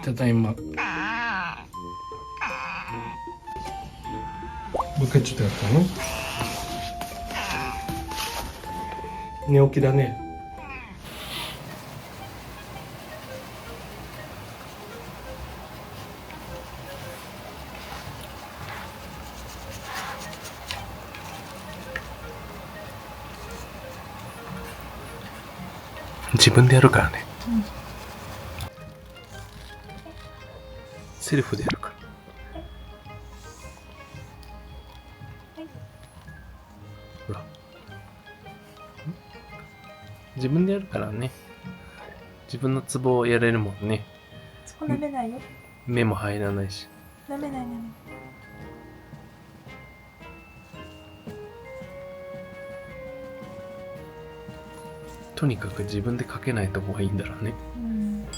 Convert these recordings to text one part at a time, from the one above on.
ただいま。もう一回ちょっとやったの？寝起きだね。自分でやるからね。セルフでやるから。ほら。自分でやるからね。自分のツボをやれるもんね。そこ舐めないよ。目も入らないし。舐めない舐めない。とにかく自分でかけないとこがいいんだろうね。うん。ど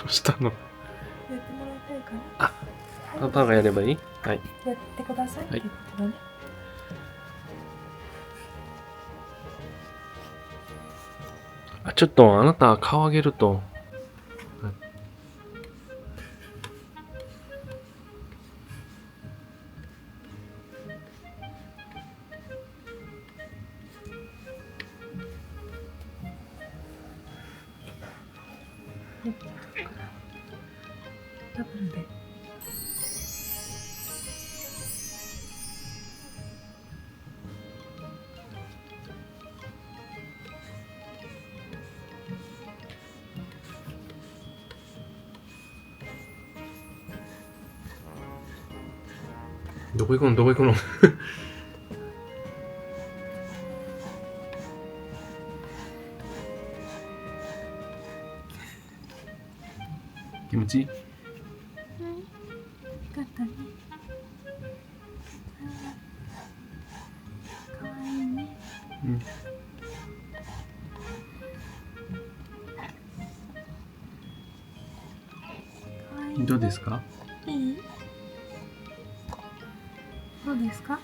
うしたの？やってもらいたいかな。あ、パパがやればいい？はい。やってくださいってことだね。あ、ちょっとあなた顔上げると。ダブルで。どこ行くの？どこ行くの？気持ちいい？よかったね。かわいいね。うん。かわいい。どうですか？いい？どうですか？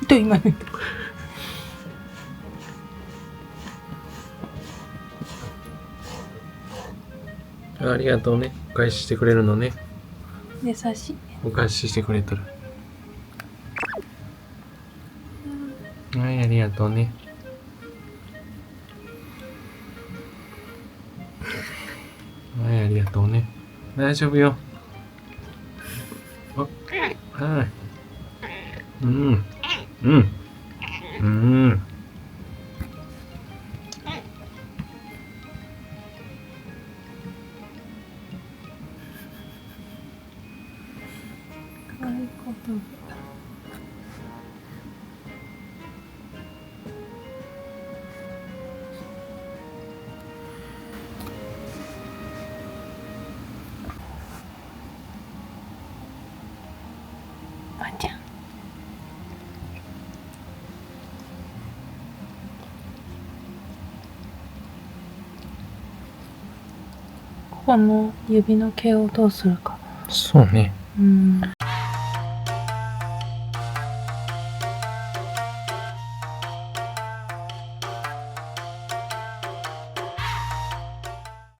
と今の。ありがとうね。お返ししてくれるのね。優しい。お返ししてくれとる。はい、ありがとうね。はい、ありがとうね。大丈夫よ。あ、はい。うん。うん。うん。かわいいこと。ばあちゃん。ここの指の毛をどうするか。そうね。うん。